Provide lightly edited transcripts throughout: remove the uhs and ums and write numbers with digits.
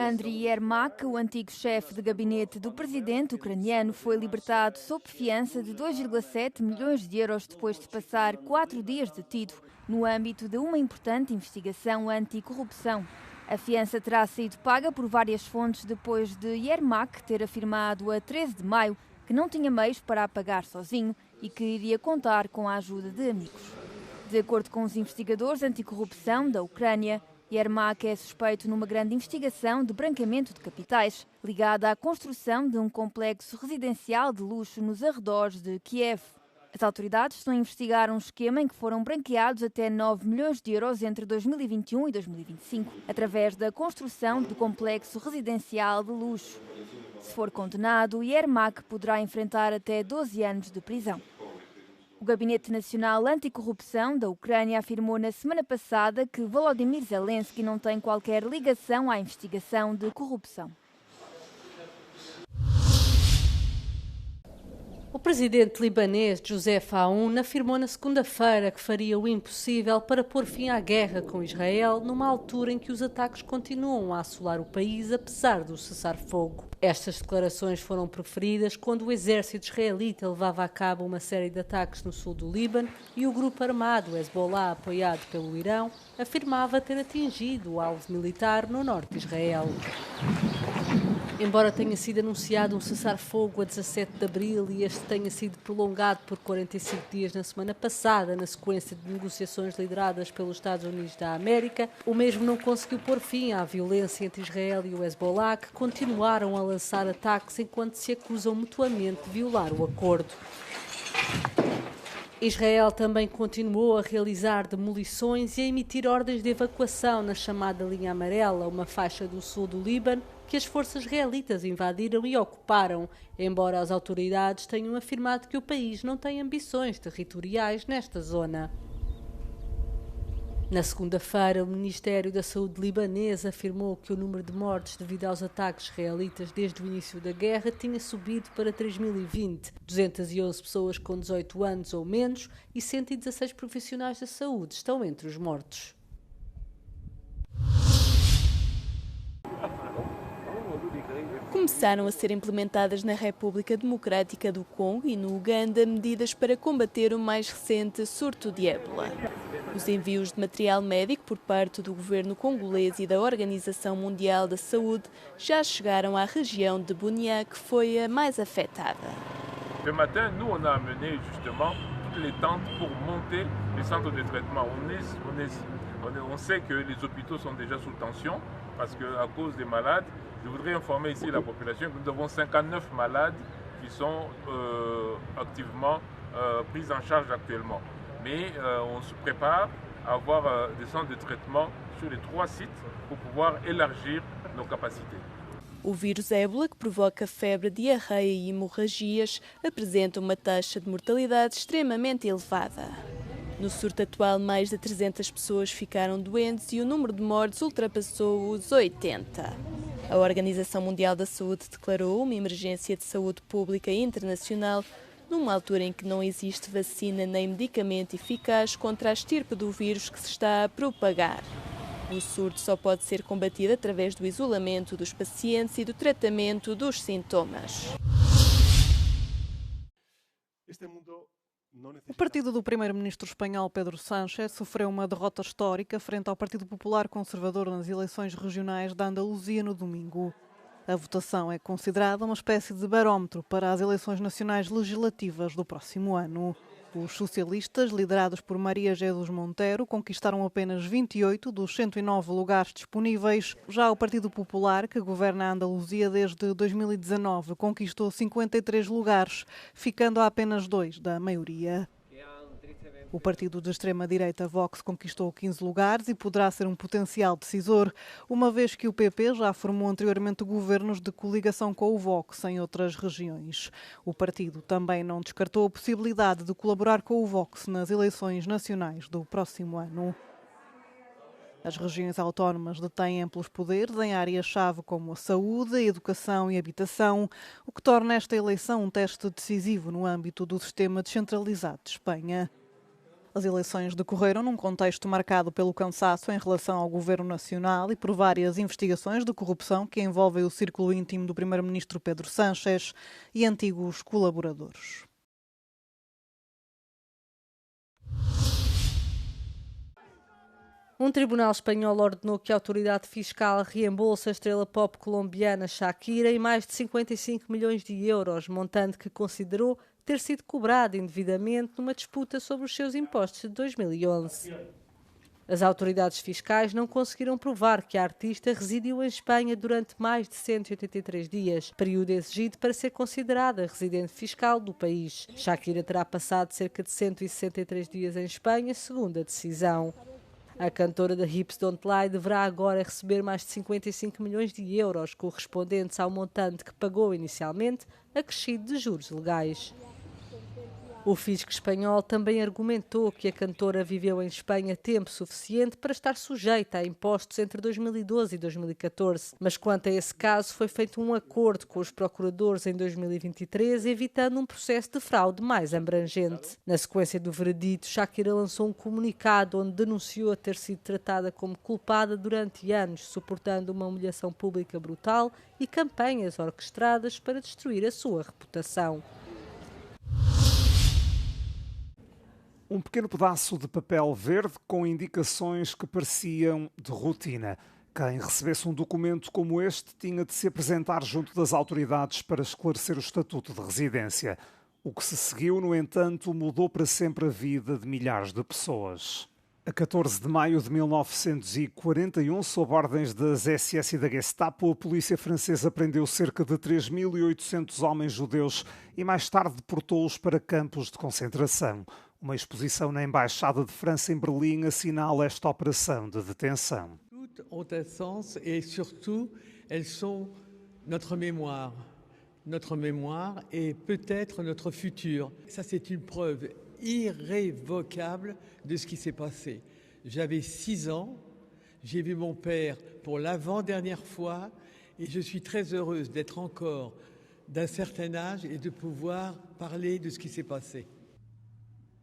Andriy Yermak, o antigo chefe de gabinete do presidente ucraniano, foi libertado sob fiança de 2,7 milhões de euros depois de passar 4 dias detido no âmbito de uma importante investigação anticorrupção. A fiança terá sido paga por várias fontes depois de Yermak ter afirmado a 13 de maio que não tinha meios para a pagar sozinho e que iria contar com a ajuda de amigos. De acordo com os investigadores anticorrupção da Ucrânia, Yermak é suspeito numa grande investigação de branqueamento de capitais, ligada à construção de um complexo residencial de luxo nos arredores de Kiev. As autoridades estão a investigar um esquema em que foram branqueados até 9 milhões de euros entre 2021 e 2025, através da construção do complexo residencial de luxo. Se for condenado, Yermak poderá enfrentar até 12 anos de prisão. O Gabinete Nacional Anticorrupção da Ucrânia afirmou na semana passada que Volodymyr Zelensky não tem qualquer ligação à investigação de corrupção. O presidente libanês Youssef Aoun afirmou na segunda-feira que faria o impossível para pôr fim à guerra com Israel numa altura em que os ataques continuam a assolar o país apesar do cessar-fogo. Estas declarações foram proferidas quando o exército israelita levava a cabo uma série de ataques no sul do Líbano e o grupo armado Hezbollah, apoiado pelo Irão, afirmava ter atingido o alvo militar no norte de Israel. Embora tenha sido anunciado um cessar-fogo a 17 de abril e este tenha sido prolongado por 45 dias na semana passada, na sequência de negociações lideradas pelos Estados Unidos da América, o mesmo não conseguiu pôr fim à violência entre Israel e o Hezbollah, que continuaram a lançar ataques enquanto se acusam mutuamente de violar o acordo. Israel também continuou a realizar demolições e a emitir ordens de evacuação na chamada Linha Amarela, uma faixa do sul do Líbano, que as forças israelitas invadiram e ocuparam, embora as autoridades tenham afirmado que o país não tem ambições territoriais nesta zona. Na segunda-feira, o Ministério da Saúde libanês afirmou que o número de mortes devido aos ataques israelitas desde o início da guerra tinha subido para 3.020, 211 pessoas com 18 anos ou menos e 116 profissionais da saúde estão entre os mortos. Começaram a ser implementadas na República Democrática do Congo e no Uganda medidas para combater o mais recente surto de ébola. Os envios de material médico por parte do governo congolês e da Organização Mundial da Saúde já chegaram à região de Bunia, que foi a mais afetada. Ce matin, nous on a amené justement toutes les tentes pour monter les centres de traitement. On sait que les hôpitaux sont déjà sous tension parce que à cause des malades. Je voudrais informer ici la population que nous avons 59 malades qui sont activement pris en charge actuellement. Mais on se prépare à avoir des centres de traitement sur les 3 sites pour pouvoir élargir nos capacités. O vírus ébola, que provoca febre, diarreia e hemorragias, apresenta uma taxa de mortalidade extremamente elevada. No surto atual, mais de 300 pessoas ficaram doentes e o número de mortes ultrapassou os 80. A Organização Mundial da Saúde declarou uma emergência de saúde pública internacional numa altura em que não existe vacina nem medicamento eficaz contra a estirpe do vírus que se está a propagar. O surto só pode ser combatido através do isolamento dos pacientes e do tratamento dos sintomas. O partido do primeiro-ministro espanhol Pedro Sánchez sofreu uma derrota histórica frente ao Partido Popular Conservador nas eleições regionais da Andaluzia no domingo. A votação é considerada uma espécie de barómetro para as eleições nacionais legislativas do próximo ano. Os socialistas, liderados por Maria Jesus Montero, conquistaram apenas 28 dos 109 lugares disponíveis. Já o Partido Popular, que governa a Andaluzia desde 2019, conquistou 53 lugares, ficando a apenas 2 da maioria. O partido de extrema-direita Vox conquistou 15 lugares e poderá ser um potencial decisor, uma vez que o PP já formou anteriormente governos de coligação com o Vox em outras regiões. O partido também não descartou a possibilidade de colaborar com o Vox nas eleições nacionais do próximo ano. As regiões autónomas detêm amplos poderes em áreas-chave como a saúde, a educação e a habitação, o que torna esta eleição um teste decisivo no âmbito do sistema descentralizado de Espanha. As eleições decorreram num contexto marcado pelo cansaço em relação ao governo nacional e por várias investigações de corrupção que envolvem o círculo íntimo do primeiro-ministro Pedro Sánchez e antigos colaboradores. Um tribunal espanhol ordenou que a autoridade fiscal reembolse a estrela pop colombiana Shakira em mais de 55 milhões de euros, montante que considerou ter sido cobrado indevidamente numa disputa sobre os seus impostos de 2011. As autoridades fiscais não conseguiram provar que a artista residiu em Espanha durante mais de 183 dias, período exigido para ser considerada residente fiscal do país. Shakira terá passado cerca de 163 dias em Espanha, segundo a decisão. A cantora da Hips Don't Lie deverá agora receber mais de 55 milhões de euros, correspondentes ao montante que pagou inicialmente, acrescido de juros legais. O fisco espanhol também argumentou que a cantora viveu em Espanha tempo suficiente para estar sujeita a impostos entre 2012 e 2014, mas quanto a esse caso foi feito um acordo com os procuradores em 2023, evitando um processo de fraude mais abrangente. Na sequência do veredito, Shakira lançou um comunicado onde denunciou a ter sido tratada como culpada durante anos, suportando uma humilhação pública brutal e campanhas orquestradas para destruir a sua reputação. Um pequeno pedaço de papel verde com indicações que pareciam de rotina. Quem recebesse um documento como este tinha de se apresentar junto das autoridades para esclarecer o estatuto de residência. O que se seguiu, no entanto, mudou para sempre a vida de milhares de pessoas. A 14 de maio de 1941, sob ordens das SS e da Gestapo, a polícia francesa prendeu cerca de 3.800 homens judeus e mais tarde deportou-os para campos de concentração. Uma exposição na Embaixada de França em Berlim assinala esta operação de detenção. Toutes ont un sens et surtout, elles sont notre mémoire. Notre mémoire et peut-être notre futur. Ça, c'est une preuve irrévocable de ce qui s'est passé. J'avais 6 ans, j'ai vu mon père pour l'avant-dernière fois et je suis très heureuse d'être encore d'un certain âge et de pouvoir parler de ce qui s'est passé.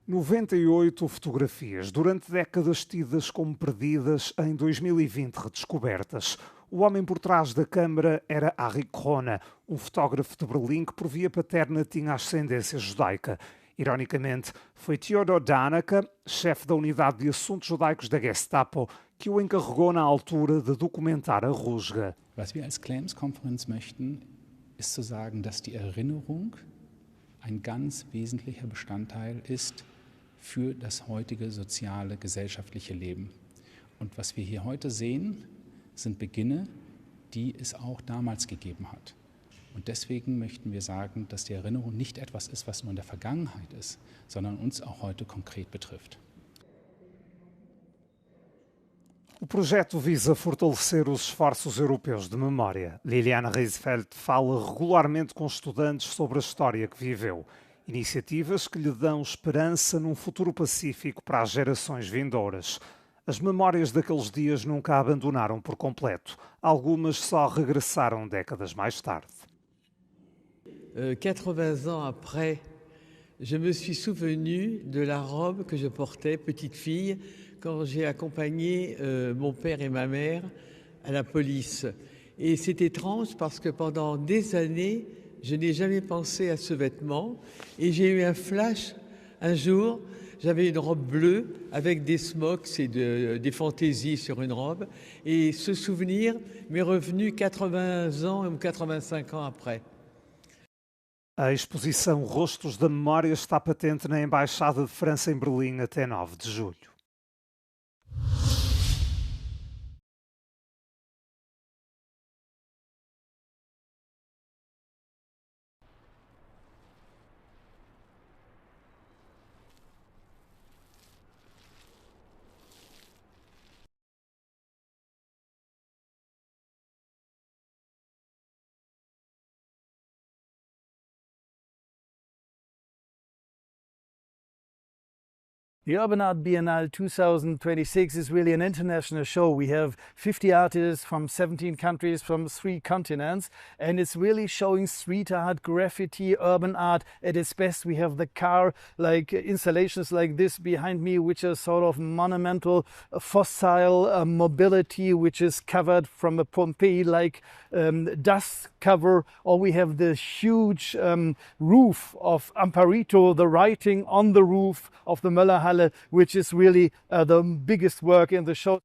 98 fotografias, durante décadas tidas como perdidas, em 2020 redescobertas. O homem por trás da câmara era Arik Rona, um fotógrafo de Berlim que por via paterna tinha ascendência judaica. Ironicamente, foi Theodor Danaka, chefe da unidade de assuntos judaicos da Gestapo, que o encarregou na altura de documentar a rusga. Was wir als Claims-Konferenz möchten, ist zu sagen, dass die Erinnerung ein ganz wesentlicher Bestandteil ist für das heutige soziale, gesellschaftliche Leben. Und was wir hier heute sehen, sind Beginne, die es auch damals gegeben hat. Und deswegen möchten wir sagen, dass die Erinnerung nicht etwas ist, was nur in der Vergangenheit ist, sondern uns auch heute konkret betrifft. O projeto visa fortalecer os esforços europeus de memória. Liliana Reisfeld fala regularmente com estudantes sobre a história que viveu. Iniciativas que lhe dão esperança num futuro pacífico para as gerações vindouras. As memórias daqueles dias nunca a abandonaram por completo. Algumas só regressaram décadas mais tarde. 80 ans après, je me suis souvenu de la robe que je portais, petite fille, quand j'ai accompagné mon père et ma mère à la police. Et c'est étrange parce que pendant des années, je n'ai jamais pensé à ce vêtement. Et j'ai eu un flash un jour, j'avais une robe bleue avec des smocks et des fantaisies sur une robe. Et ce souvenir m'est revenu 80 ans ou 85 ans après. A exposição Rostos da Memória está patente na Embaixada de França em Berlim até 9 de julho. The Urban Art Biennale 2026 is really an international show. We have 50 artists from 17 countries, from 3 continents, and it's really showing street art, graffiti, urban art at its best. We have the car-like installations like this behind me, which are sort of monumental fossil mobility, which is covered from a Pompeii-like dust cover, or we have the huge roof of Amparito, the writing on the roof of the Möllerhalle, which is really the biggest work in the show.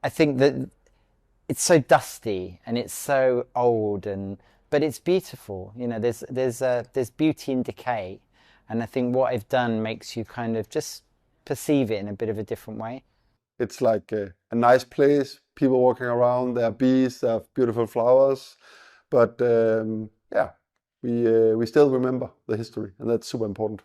I think that it's so dusty and it's so old, but it's beautiful. You know, there's beauty in decay, and I think what I've done makes you kind of just perceive it in a bit of a different way. It's like a nice place, people walking around, there are bees, there are beautiful flowers, but yeah, we still remember the history, and that's super important.